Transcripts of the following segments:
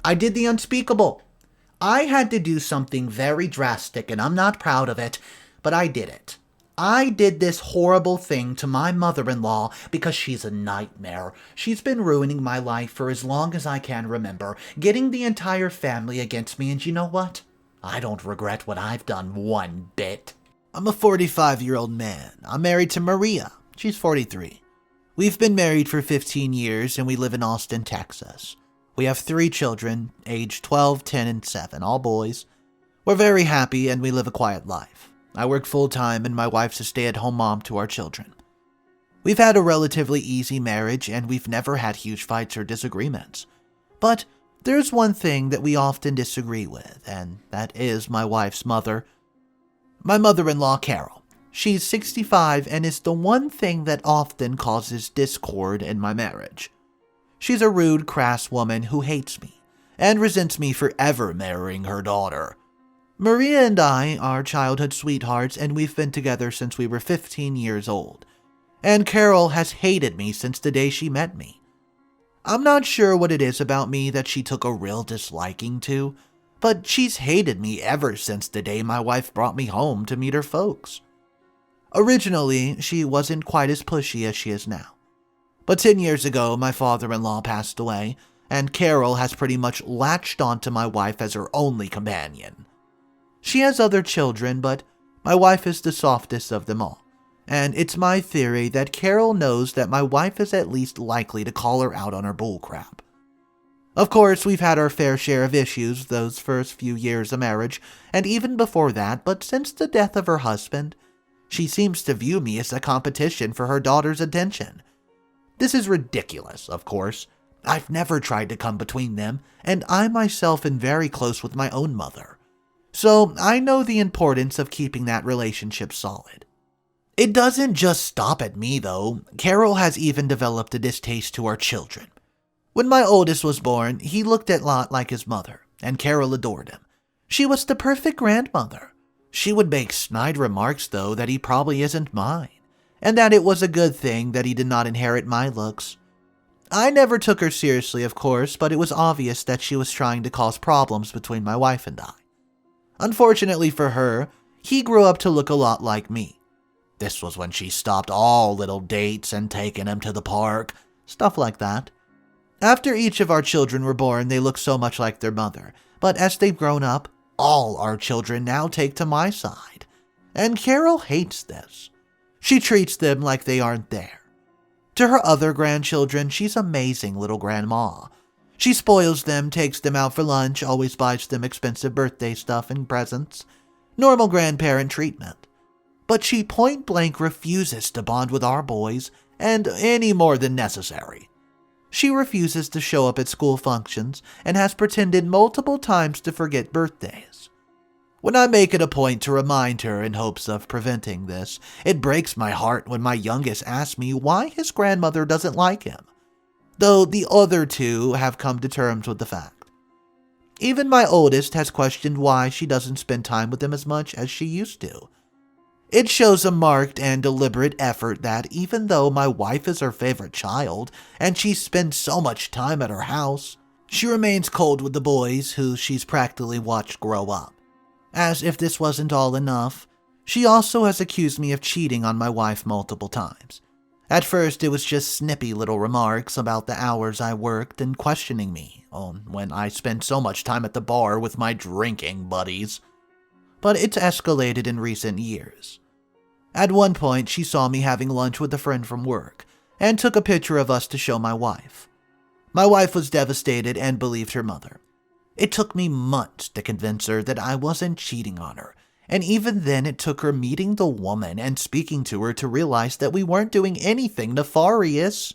I did the unspeakable. I had to do something very drastic, and I'm not proud of it, but I did it. I did this horrible thing to my mother-in-law because she's a nightmare. She's been ruining my life for as long as I can remember, getting the entire family against me, and you know what? I don't regret what I've done one bit. I'm a 45-year-old man. I'm married to Maria. She's 43. We've been married for 15 years, and we live in Austin, Texas. We have 3 children, aged 12, 10, and 7, all boys. We're very happy, and we live a quiet life. I work full-time, and my wife's a stay-at-home mom to our children. We've had a relatively easy marriage, and we've never had huge fights or disagreements. But there's one thing that we often disagree with, and that is my wife's mother. My mother-in-law, Carol. She's 65 and is the one thing that often causes discord in my marriage. She's a rude, crass woman who hates me and resents me for ever marrying her daughter. Maria and I are childhood sweethearts, and we've been together since we were 15 years old. And Carol has hated me since the day she met me. I'm not sure what it is about me that she took a real disliking to, but she's hated me ever since the day my wife brought me home to meet her folks. Originally, she wasn't quite as pushy as she is now. But 10 years ago, my father-in-law passed away, and Carol has pretty much latched onto my wife as her only companion. She has other children, but my wife is the softest of them all, and it's my theory that Carol knows that my wife is at least likely to call her out on her bullcrap. Of course, we've had our fair share of issues those first few years of marriage, and even before that, but since the death of her husband, she seems to view me as a competition for her daughter's attention. This is ridiculous, of course. I've never tried to come between them, and I myself am very close with my own mother. So I know the importance of keeping that relationship solid. It doesn't just stop at me, though. Carol has even developed a distaste to our children. When my oldest was born, he looked a lot like his mother, and Carol adored him. She was the perfect grandmother. She would make snide remarks, though, that he probably isn't mine, and that it was a good thing that he did not inherit my looks. I never took her seriously, of course, but it was obvious that she was trying to cause problems between my wife and I. Unfortunately for her, he grew up to look a lot like me. This was when she stopped all little dates and taken him to the park, stuff like that. After each of our children were born, they looked so much like their mother, but as they've grown up, all our children now take to my side. And Carol hates this. She treats them like they aren't there. To her other grandchildren, she's amazing little grandma. She spoils them, takes them out for lunch, always buys them expensive birthday stuff and presents. Normal grandparent treatment. But she point-blank refuses to bond with our boys, and any more than necessary. She refuses to show up at school functions and has pretended multiple times to forget birthdays. When I make it a point to remind her in hopes of preventing this, it breaks my heart when my youngest asks me why his grandmother doesn't like him, though the other 2 have come to terms with the fact. Even my oldest has questioned why she doesn't spend time with him as much as she used to. It shows a marked and deliberate effort that even though my wife is her favorite child and she spends so much time at her house, she remains cold with the boys who she's practically watched grow up. As if this wasn't all enough, she also has accused me of cheating on my wife multiple times. At first, it was just snippy little remarks about the hours I worked and questioning me on when I spent so much time at the bar with my drinking buddies. But it's escalated in recent years. At one point, she saw me having lunch with a friend from work and took a picture of us to show my wife. My wife was devastated and believed her mother. It took me months to convince her that I wasn't cheating on her, and even then it took her meeting the woman and speaking to her to realize that we weren't doing anything nefarious.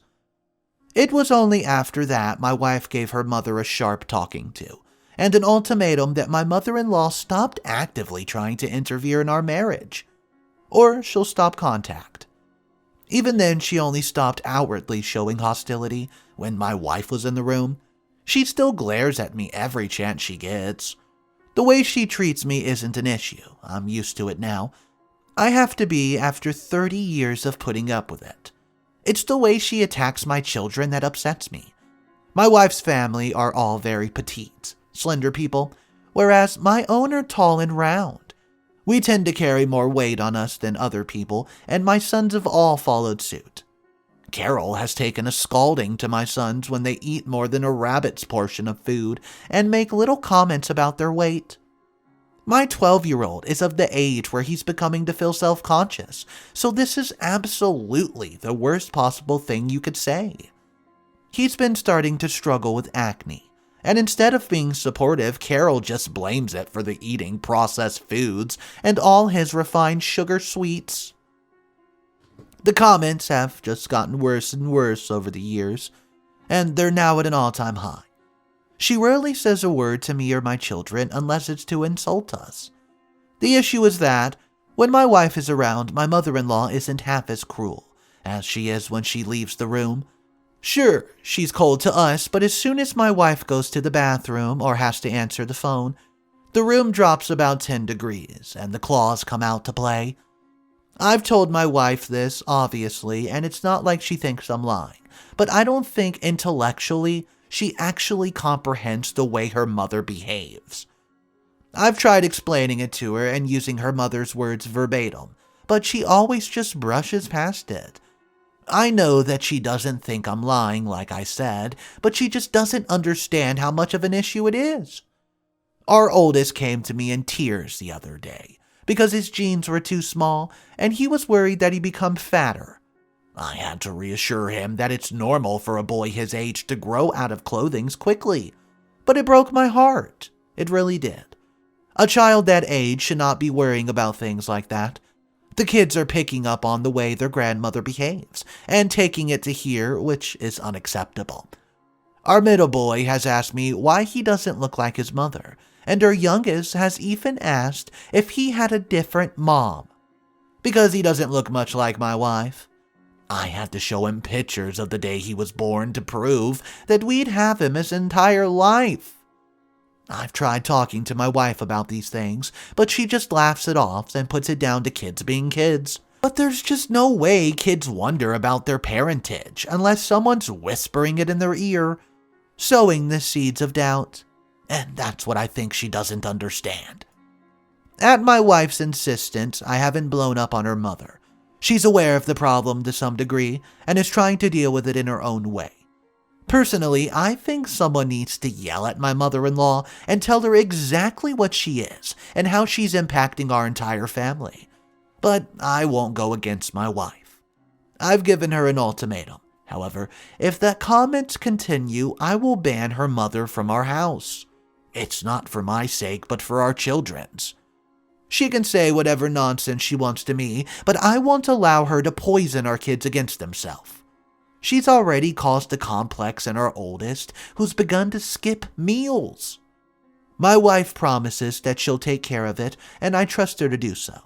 It was only after that my wife gave her mother a sharp talking to, and an ultimatum that my mother-in-law stopped actively trying to interfere in our marriage, or she'll stop contact. Even then, she only stopped outwardly showing hostility when my wife was in the room. She still glares at me every chance she gets. The way she treats me isn't an issue. I'm used to it now. I have to be after 30 years of putting up with it. It's the way she attacks my children that upsets me. My wife's family are all very petite, slender people, whereas my own are tall and round. We tend to carry more weight on us than other people, and my sons have all followed suit. Carol has taken a scalding to my sons when they eat more than a rabbit's portion of food and make little comments about their weight. My 12-year-old is of the age where he's beginning to feel self-conscious, so this is absolutely the worst possible thing you could say. He's been starting to struggle with acne, and instead of being supportive, Carol just blames it for the eating processed foods and all his refined sugar sweets. The comments have just gotten worse and worse over the years, and they're now at an all-time high. She rarely says a word to me or my children unless it's to insult us. The issue is that, when my wife is around, my mother-in-law isn't half as cruel as she is when she leaves the room. Sure, she's cold to us, but as soon as my wife goes to the bathroom or has to answer the phone, the room drops about 10 degrees and the claws come out to play. I've told my wife this, obviously, and it's not like she thinks I'm lying, but I don't think intellectually she actually comprehends the way her mother behaves. I've tried explaining it to her and using her mother's words verbatim, but she always just brushes past it. I know that she doesn't think I'm lying, like I said, but she just doesn't understand how much of an issue it is. Our oldest came to me in tears the other day because his jeans were too small and he was worried that he'd become fatter. I had to reassure him that it's normal for a boy his age to grow out of clothing quickly, but it broke my heart. It really did. A child that age should not be worrying about things like that. The kids are picking up on the way their grandmother behaves and taking it to hear, which is unacceptable. Our middle boy has asked me why he doesn't look like his mother, and our youngest has even asked if he had a different mom, because he doesn't look much like my wife. I had to show him pictures of the day he was born to prove that we'd have him his entire life. I've tried talking to my wife about these things, but she just laughs it off and puts it down to kids being kids. But there's just no way kids wonder about their parentage unless someone's whispering it in their ear, sowing the seeds of doubt. And that's what I think she doesn't understand. At my wife's insistence, I haven't blown up on her mother. She's aware of the problem to some degree and is trying to deal with it in her own way. Personally, I think someone needs to yell at my mother-in-law and tell her exactly what she is and how she's impacting our entire family. But I won't go against my wife. I've given her an ultimatum. However, if the comments continue, I will ban her mother from our house. It's not for my sake, but for our children's. She can say whatever nonsense she wants to me, but I won't allow her to poison our kids against themselves. She's already caused a complex in our oldest, who's begun to skip meals. My wife promises that she'll take care of it, and I trust her to do so.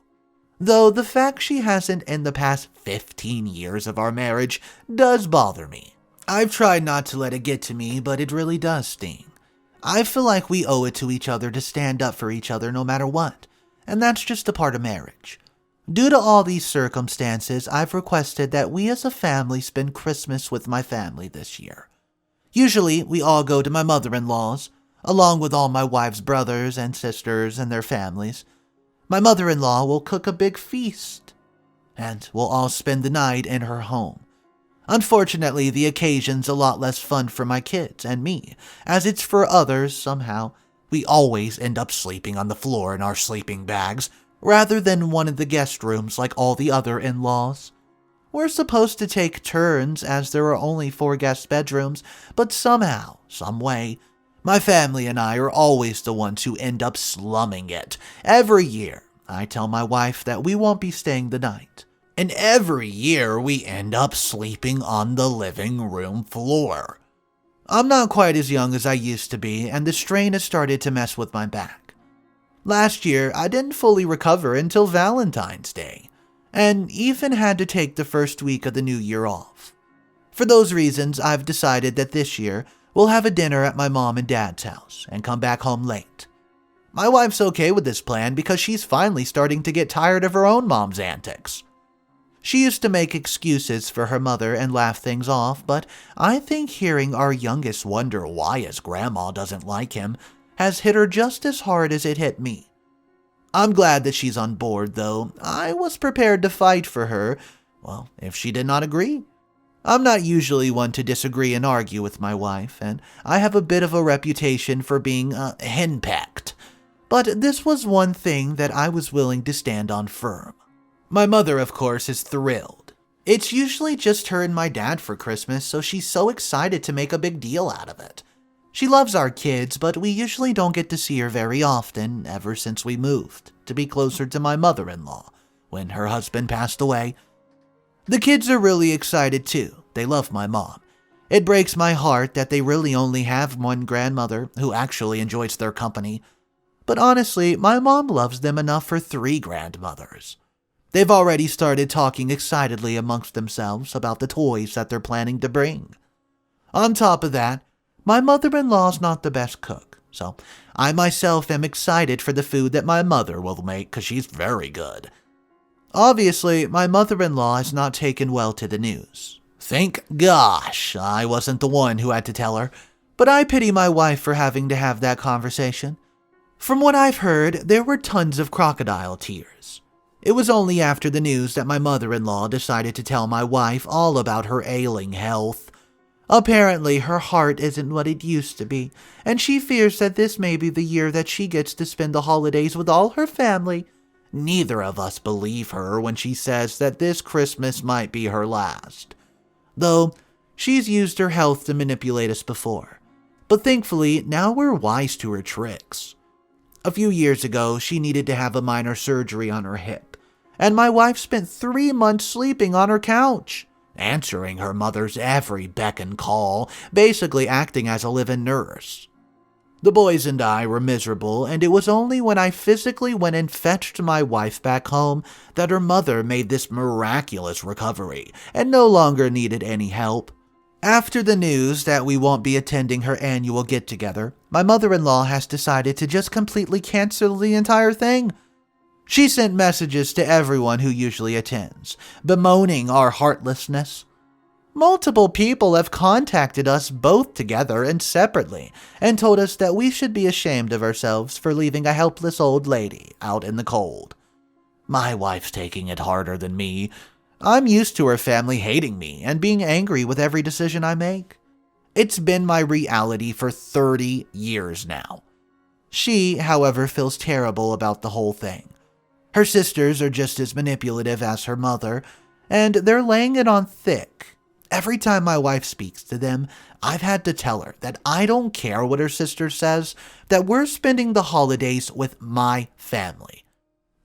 Though the fact she hasn't in the past 15 years of our marriage does bother me. I've tried not to let it get to me, but it really does sting. I feel like we owe it to each other to stand up for each other no matter what, and that's just a part of marriage. Due to all these circumstances, I've requested that we as a family spend Christmas with my family this year. Usually, we all go to my mother-in-law's, along with all my wife's brothers and sisters and their families. My mother-in-law will cook a big feast, and we'll all spend the night in her home. Unfortunately, the occasion's a lot less fun for my kids and me, as it's for others somehow. We always end up sleeping on the floor in our sleeping bags, rather than one of the guest rooms like all the other in-laws. We're supposed to take turns as there are only 4 guest bedrooms, but somehow, some way, my family and I are always the ones who end up slumming it. Every year, I tell my wife that we won't be staying the night. And every year, we end up sleeping on the living room floor. I'm not quite as young as I used to be, and the strain has started to mess with my back. Last year, I didn't fully recover until Valentine's Day, and even had to take the first week of the new year off. For those reasons, I've decided that this year, we'll have a dinner at my mom and dad's house and come back home late. My wife's okay with this plan because she's finally starting to get tired of her own mom's antics. She used to make excuses for her mother and laugh things off, but I think hearing our youngest wonder why his grandma doesn't like him has hit her just as hard as it hit me. I'm glad that she's on board, though. I was prepared to fight for her, well, if she did not agree. I'm not usually one to disagree and argue with my wife, and I have a bit of a reputation for being henpecked. But this was one thing that I was willing to stand on firm. My mother, of course, is thrilled. It's usually just her and my dad for Christmas, so she's so excited to make a big deal out of it. She loves our kids, but we usually don't get to see her very often ever since we moved to be closer to my mother-in-law when her husband passed away. The kids are really excited too. They love my mom. It breaks my heart that they really only have one grandmother who actually enjoys their company. But honestly, my mom loves them enough for 3 grandmothers. They've already started talking excitedly amongst themselves about the toys that they're planning to bring. On top of that, my mother-in-law's not the best cook, so I myself am excited for the food that my mother will make because she's very good. Obviously, my mother-in-law has not taken well to the news. Thank gosh I wasn't the one who had to tell her, but I pity my wife for having to have that conversation. From what I've heard, there were tons of crocodile tears. It was only after the news that my mother-in-law decided to tell my wife all about her ailing health. Apparently, her heart isn't what it used to be, and she fears that this may be the year that she gets to spend the holidays with all her family. Neither of us believe her when she says that this Christmas might be her last. Though, she's used her health to manipulate us before. But thankfully, now we're wise to her tricks. A few years ago, she needed to have a minor surgery on her hip, and my wife spent 3 months sleeping on her couch, answering her mother's every beck and call, basically acting as a live-in nurse. The boys and I were miserable, and it was only when I physically went and fetched my wife back home that her mother made this miraculous recovery and no longer needed any help. After the news that we won't be attending her annual get-together, my mother-in-law has decided to just completely cancel the entire thing. She sent messages to everyone who usually attends, bemoaning our heartlessness. Multiple people have contacted us both together and separately and told us that we should be ashamed of ourselves for leaving a helpless old lady out in the cold. My wife's taking it harder than me. I'm used to her family hating me and being angry with every decision I make. It's been my reality for 30 years now. She, however, feels terrible about the whole thing. Her sisters are just as manipulative as her mother, and they're laying it on thick. Every time my wife speaks to them, I've had to tell her that I don't care what her sister says, that we're spending the holidays with my family.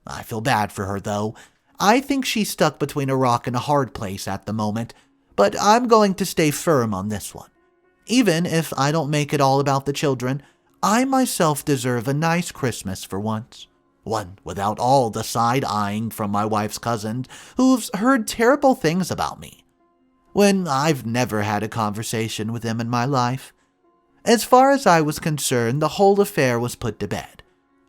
I feel bad for her, though. I think she's stuck between a rock and a hard place at the moment, but I'm going to stay firm on this one. Even if I don't make it all about the children, I myself deserve a nice Christmas for once. One without all the side-eyeing from my wife's cousins, who've heard terrible things about me, when I've never had a conversation with them in my life. As far as I was concerned, the whole affair was put to bed.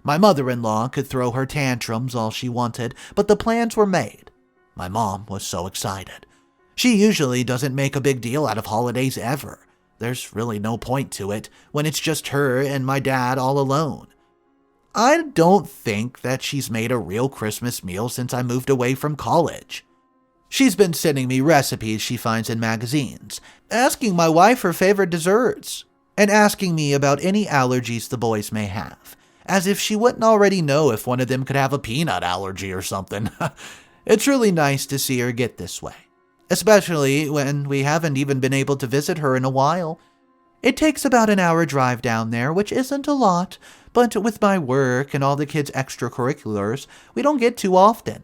My mother-in-law could throw her tantrums all she wanted, but the plans were made. My mom was so excited. She usually doesn't make a big deal out of holidays ever. There's really no point to it when it's just her and my dad all alone. I don't think that she's made a real Christmas meal since I moved away from college. She's been sending me recipes she finds in magazines, asking my wife her favorite desserts, and asking me about any allergies the boys may have, as if she wouldn't already know if one of them could have a peanut allergy or something. It's really nice to see her get this way, especially when we haven't even been able to visit her in a while. It takes about an hour drive down there, which isn't a lot, but with my work and all the kids' extracurriculars, we don't get too often.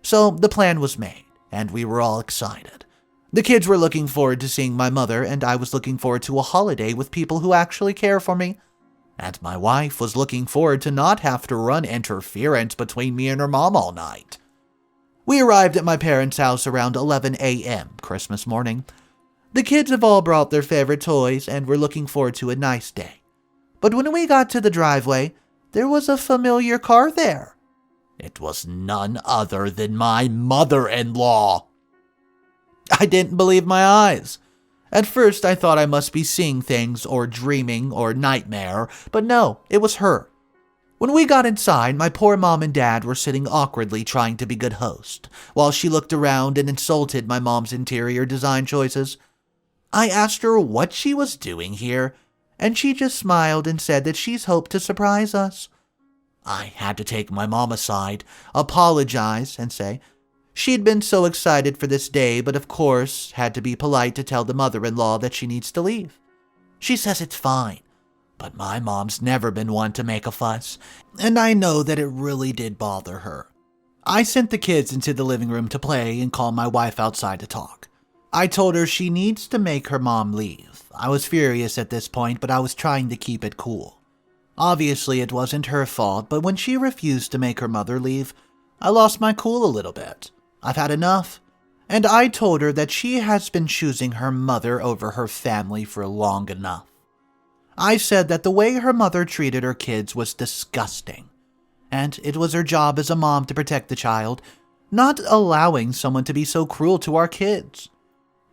So the plan was made, and we were all excited. The kids were looking forward to seeing my mother, and I was looking forward to a holiday with people who actually care for me. And my wife was looking forward to not have to run interference between me and her mom all night. We arrived at my parents' house around 11 a.m. Christmas morning. The kids have all brought their favorite toys, and we're looking forward to a nice day. But when we got to the driveway, there was a familiar car there. It was none other than my mother-in-law. I didn't believe my eyes. At first, I thought I must be seeing things or dreaming or nightmare, but no, it was her. When we got inside, my poor mom and dad were sitting awkwardly trying to be good hosts, while she looked around and insulted my mom's interior design choices. I asked her what she was doing here, and she just smiled and said that she's hoped to surprise us. I had to take my mom aside, apologize, and say she'd been so excited for this day, but of course had to be polite to tell the mother-in-law that she needs to leave. She says it's fine, but my mom's never been one to make a fuss, and I know that it really did bother her. I sent the kids into the living room to play and called my wife outside to talk. I told her she needs to make her mom leave. I was furious at this point, but I was trying to keep it cool. Obviously, it wasn't her fault, but when she refused to make her mother leave, I lost my cool a little bit. I've had enough. And I told her that she has been choosing her mother over her family for long enough. I said that the way her mother treated her kids was disgusting, and it was her job as a mom to protect the child, not allowing someone to be so cruel to our kids.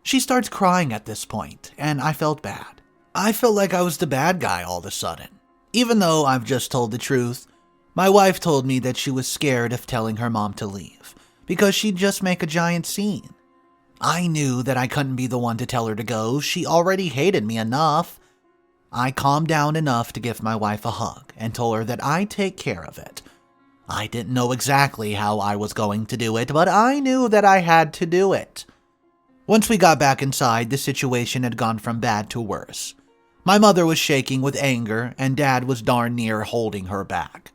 She starts crying at this point, and I felt bad. I felt like I was the bad guy all of a sudden. Even though I've just told the truth, my wife told me that she was scared of telling her mom to leave, because she'd just make a giant scene. I knew that I couldn't be the one to tell her to go. She already hated me enough. I calmed down enough to give my wife a hug and told her that I'd take care of it. I didn't know exactly how I was going to do it, but I knew that I had to do it. Once we got back inside, the situation had gone from bad to worse. My mother was shaking with anger, and Dad was darn near holding her back.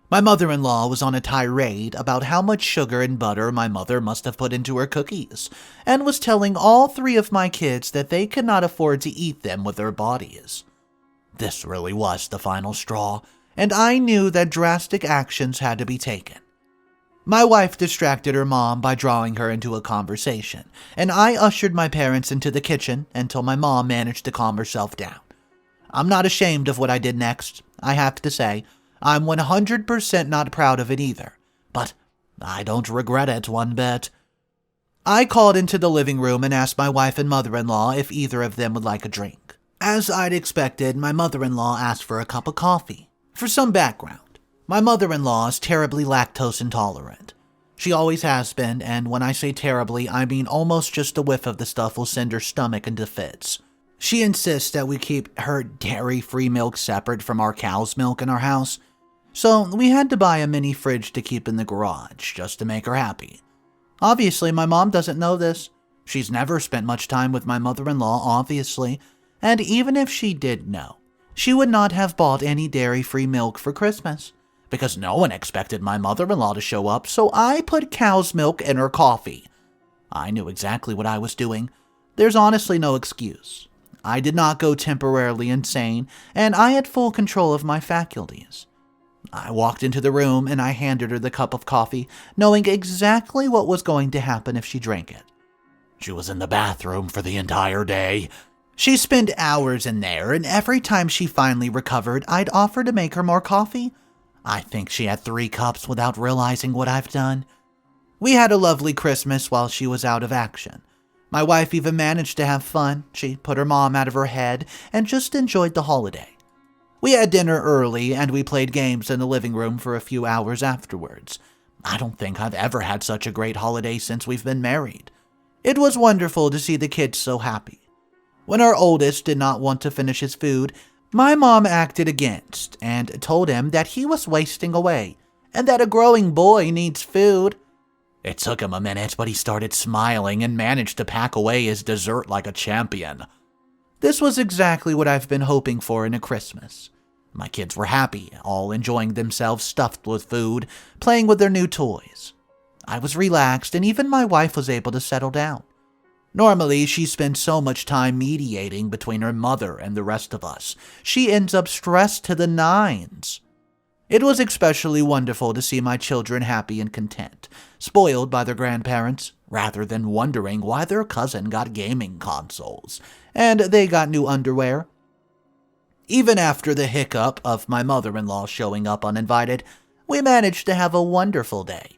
My mother-in-law was on a tirade about how much sugar and butter my mother must have put into her cookies, and was telling all three of my kids that they could not afford to eat them with their bodies. This really was the final straw, and I knew that drastic actions had to be taken. My wife distracted her mom by drawing her into a conversation, and I ushered my parents into the kitchen until my mom managed to calm herself down. I'm not ashamed of what I did next. I have to say, I'm 100% not proud of it either, but I don't regret it one bit. I called into the living room and asked my wife and mother-in-law if either of them would like a drink. As I'd expected, my mother-in-law asked for a cup of coffee. For some background, my mother-in-law is terribly lactose intolerant. She always has been, and when I say terribly, I mean almost just a whiff of the stuff will send her stomach into fits. She insists that we keep her dairy-free milk separate from our cow's milk in our house, so we had to buy a mini fridge to keep in the garage just to make her happy. Obviously, my mom doesn't know this. She's never spent much time with my mother-in-law, obviously, and even if she did know, she would not have bought any dairy-free milk for Christmas, because no one expected my mother-in-law to show up, so I put cow's milk in her coffee. I knew exactly what I was doing. There's honestly no excuse. I did not go temporarily insane, and I had full control of my faculties. I walked into the room and I handed her the cup of coffee, knowing exactly what was going to happen if she drank it. She was in the bathroom for the entire day. She spent hours in there, and every time she finally recovered, I'd offer to make her more coffee. I think she had 3 cups without realizing what I've done. We had a lovely Christmas while she was out of action. My wife even managed to have fun. She put her mom out of her head and just enjoyed the holiday. We had dinner early and we played games in the living room for a few hours afterwards. I don't think I've ever had such a great holiday since we've been married. It was wonderful to see the kids so happy. When our oldest did not want to finish his food, my mom acted against and told him that he was wasting away and that a growing boy needs food. It took him a minute, but he started smiling and managed to pack away his dessert like a champion. This was exactly what I've been hoping for in a Christmas. My kids were happy, all enjoying themselves stuffed with food, playing with their new toys. I was relaxed, and even my wife was able to settle down. Normally, she spends so much time mediating between her mother and the rest of us. She ends up stressed to the nines. It was especially wonderful to see my children happy and content, spoiled by their grandparents, rather than wondering why their cousin got gaming consoles, and they got new underwear. Even after the hiccup of my mother-in-law showing up uninvited, We managed to have a wonderful day.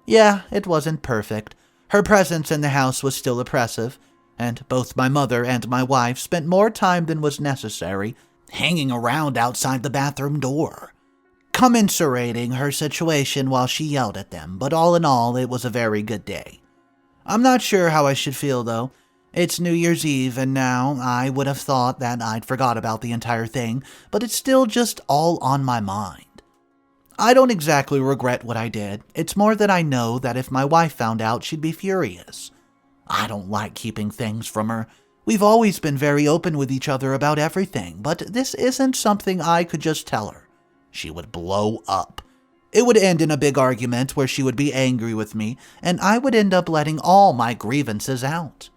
Yeah, it wasn't perfect. Her presence in the house was still oppressive, and both my mother and my wife spent more time than was necessary hanging around outside the bathroom door, commiserating her situation while she yelled at them, but all in all, it was a very good day. I'm not sure how I should feel, though. It's New Year's Eve, and now I would have thought that I'd forgot about the entire thing, but it's still just all on my mind. I don't exactly regret what I did. It's more that I know that if my wife found out, she'd be furious. I don't like keeping things from her. We've always been very open with each other about everything, but this isn't something I could just tell her. She would blow up. It would end in a big argument where she would be angry with me, and I would end up letting all my grievances out.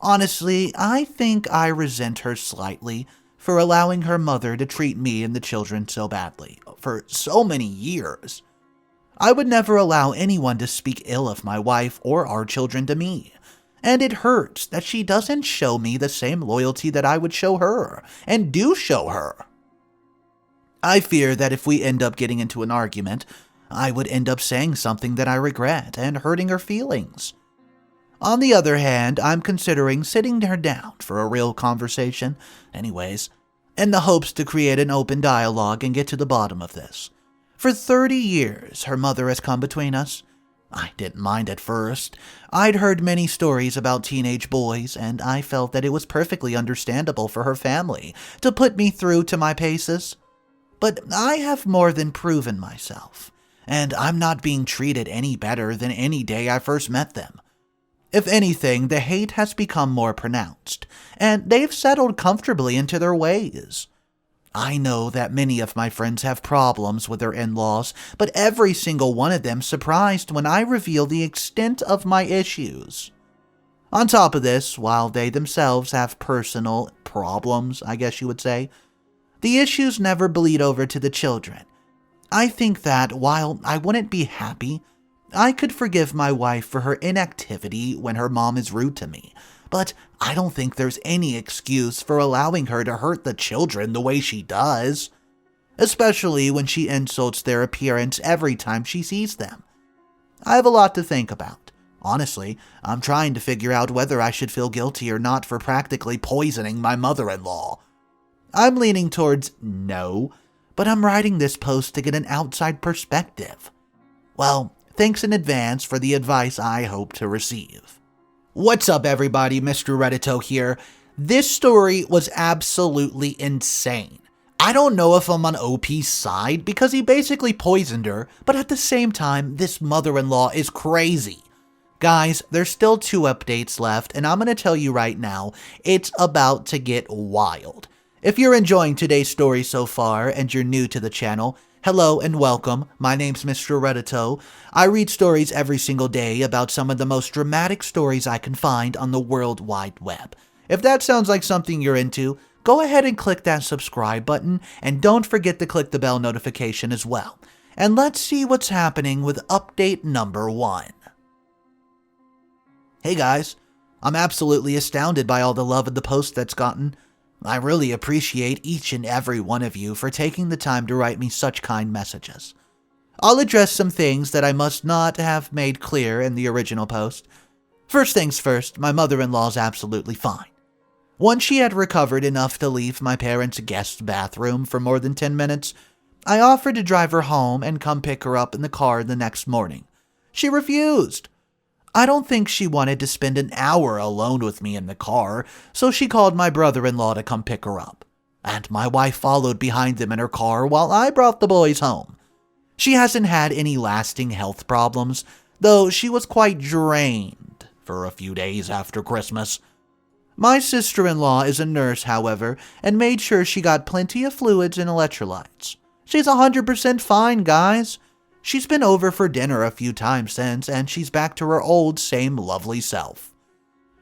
Honestly, I think I resent her slightly for allowing her mother to treat me and the children so badly for so many years. I would never allow anyone to speak ill of my wife or our children to me. And it hurts that she doesn't show me the same loyalty that I would show her, and do show her. I fear that if we end up getting into an argument, I would end up saying something that I regret and hurting her feelings. On the other hand, I'm considering sitting her down for a real conversation, anyways, in the hopes to create an open dialogue and get to the bottom of this. For 30 years, her mother has come between us. I didn't mind at first. I'd heard many stories about teenage boys, and I felt that it was perfectly understandable for her family to put me through to my paces. But I have more than proven myself, and I'm not being treated any better than any day I first met them. If anything, the hate has become more pronounced, and they've settled comfortably into their ways. I know that many of my friends have problems with their in-laws, but every single one of them surprised when I reveal the extent of my issues. On top of this, while they themselves have personal problems, I guess you would say, the issues never bleed over to the children. I think that while I wouldn't be happy, I could forgive my wife for her inactivity when her mom is rude to me, but I don't think there's any excuse for allowing her to hurt the children the way she does, especially when she insults their appearance every time she sees them. I have a lot to think about. Honestly, I'm trying to figure out whether I should feel guilty or not for practically poisoning my mother-in-law. I'm leaning towards no, but I'm writing this post to get an outside perspective. Well, thanks in advance for the advice I hope to receive. What's up, everybody? Mr. Reddito here. This story was absolutely insane. I don't know if I'm on OP's side because he basically poisoned her, but at the same time, this mother-in-law is crazy. Guys, there's still 2 updates left, and I'm going to tell you right now, it's about to get wild. If you're enjoying today's story so far and you're new to the channel, hello and welcome. My name's Mr. Reddito. I read stories every single day about some of the most dramatic stories I can find on the World Wide Web. If that sounds like something you're into, go ahead and click that subscribe button, and don't forget to click the bell notification as well. And let's see what's happening with update number 1. Hey guys, I'm absolutely astounded by all the love of the post that's gotten. I really appreciate each and every one of you for taking the time to write me such kind messages. I'll address some things that I must not have made clear in the original post. First things first, my mother-in-law's absolutely fine. Once she had recovered enough to leave my parents' guest bathroom for more than 10 minutes, I offered to drive her home and come pick her up in the car the next morning. She refused. I don't think she wanted to spend an hour alone with me in the car, so she called my brother-in-law to come pick her up. And my wife followed behind them in her car while I brought the boys home. She hasn't had any lasting health problems, though she was quite drained for a few days after Christmas. My sister-in-law is a nurse, however, and made sure she got plenty of fluids and electrolytes. She's 100% fine, guys. She's been over for dinner a few times since, and she's back to her old, same lovely self.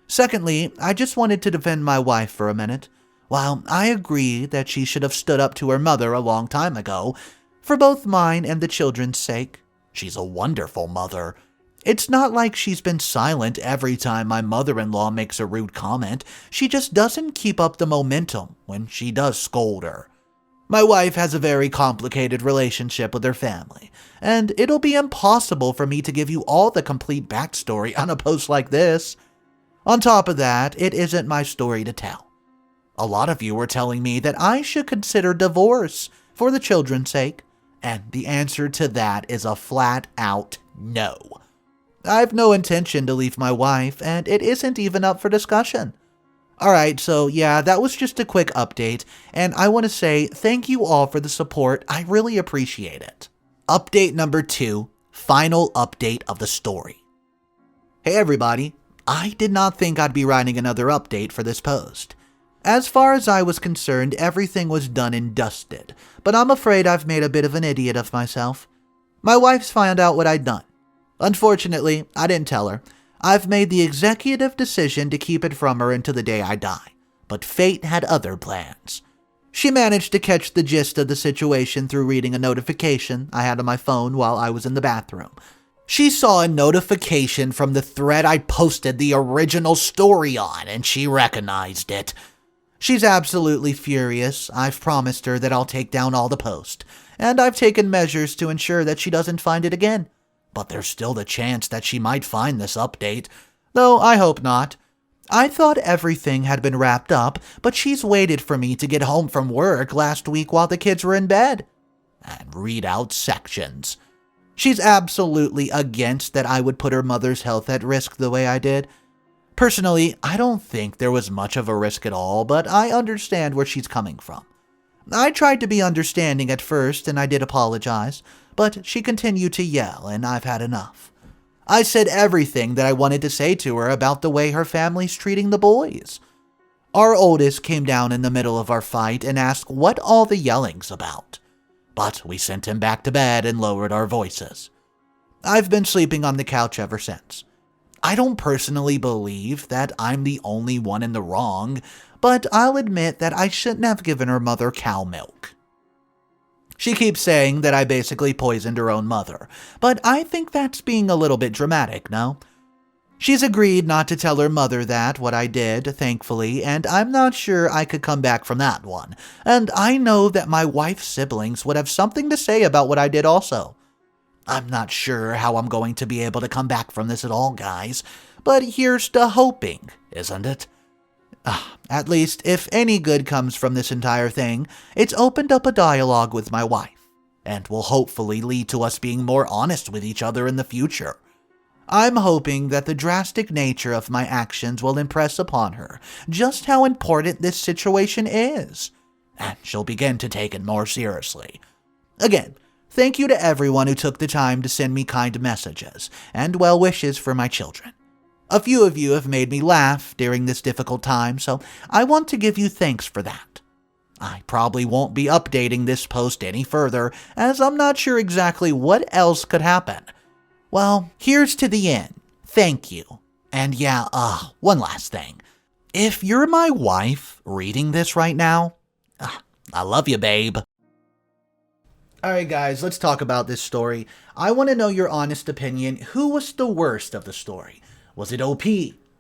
Secondly, I just wanted to defend my wife for a minute. While I agree that she should have stood up to her mother a long time ago, for both mine and the children's sake, she's a wonderful mother. It's not like she's been silent every time my mother-in-law makes a rude comment. She just doesn't keep up the momentum when she does scold her. My wife has a very complicated relationship with her family, and it'll be impossible for me to give you all the complete backstory on a post like this. On top of that, it isn't my story to tell. A lot of you were telling me that I should consider divorce for the children's sake, and the answer to that is a flat-out no. I've no intention to leave my wife, and it isn't even up for discussion. Alright, so yeah, that was just a quick update, and I want to say thank you all for the support. I really appreciate it. Update number 2, final update of the story. Hey everybody, I did not think I'd be writing another update for this post. As far as I was concerned, everything was done and dusted, but I'm afraid I've made a bit of an idiot of myself. My wife's found out what I'd done. Unfortunately, I didn't tell her. I've made the executive decision to keep it from her until the day I die, but fate had other plans. She managed to catch the gist of the situation through reading a notification I had on my phone while I was in the bathroom. She saw a notification from the thread I posted the original story on, and she recognized it. She's absolutely furious. I've promised her that I'll take down all the posts, and I've taken measures to ensure that she doesn't find it again. But there's still the chance that she might find this update, though I hope not. I thought everything had been wrapped up, but she's waited for me to get home from work last week while the kids were in bed and read out sections. She's absolutely against that I would put her mother's health at risk the way I did. Personally, I don't think there was much of a risk at all, but I understand where she's coming from. I tried to be understanding at first, and I did apologize, but she continued to yell, and I've had enough. I said everything that I wanted to say to her about the way her family's treating the boys. Our oldest came down in the middle of our fight and asked what all the yelling's about, but we sent him back to bed and lowered our voices. I've been sleeping on the couch ever since. I don't personally believe that I'm the only one in the wrong, but I'll admit that I shouldn't have given her mother cow milk. She keeps saying that I basically poisoned her own mother, but I think that's being a little bit dramatic, no? She's agreed not to tell her mother that, what I did, thankfully, and I'm not sure I could come back from that one. And I know that my wife's siblings would have something to say about what I did also. I'm not sure how I'm going to be able to come back from this at all, guys, but here's to hoping, isn't it? At least, if any good comes from this entire thing, it's opened up a dialogue with my wife, and will hopefully lead to us being more honest with each other in the future. I'm hoping that the drastic nature of my actions will impress upon her just how important this situation is, and she'll begin to take it more seriously. Again, thank you to everyone who took the time to send me kind messages and well wishes for my children. A few of you have made me laugh during this difficult time, so I want to give you thanks for that. I probably won't be updating this post any further, as I'm not sure exactly what else could happen. Well, here's to the end. Thank you. And yeah, one last thing. If you're my wife reading this right now, I love you, babe. Alright guys, let's talk about this story. I want to know your honest opinion. Who was the worst of the story? Was it OP?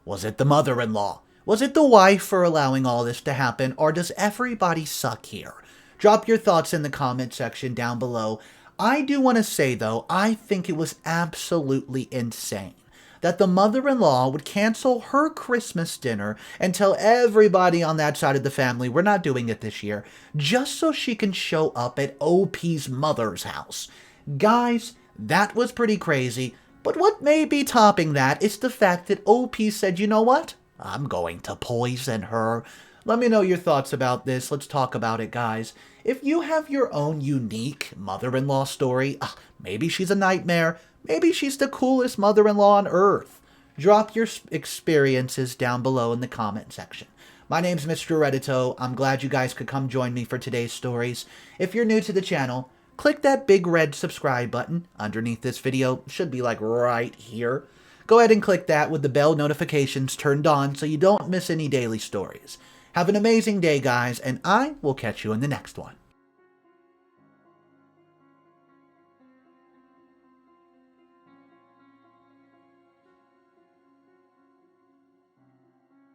Was it the mother-in-law? Was it the wife for allowing all this to happen? Or does everybody suck here? Drop your thoughts in the comment section down below. I do want to say though, I think it was absolutely insane that the mother-in-law would cancel her Christmas dinner and tell everybody on that side of the family we're not doing it this year, just so she can show up at OP's mother's house. Guys, that was pretty crazy, but what may be topping that is the fact that OP said, you know what? I'm going to poison her. Let me know your thoughts about this. Let's talk about it, guys. If you have your own unique mother-in-law story, maybe she's a nightmare, maybe she's the coolest mother-in-law on earth, drop your experiences down below in the comment section. My name's Mr. Reddito. I'm glad you guys could come join me for today's stories. If you're new to the channel, click that big red subscribe button underneath this video. It should be like right here. Go ahead and click that with the bell notifications turned on so you don't miss any daily stories. Have an amazing day, guys, and I will catch you in the next one.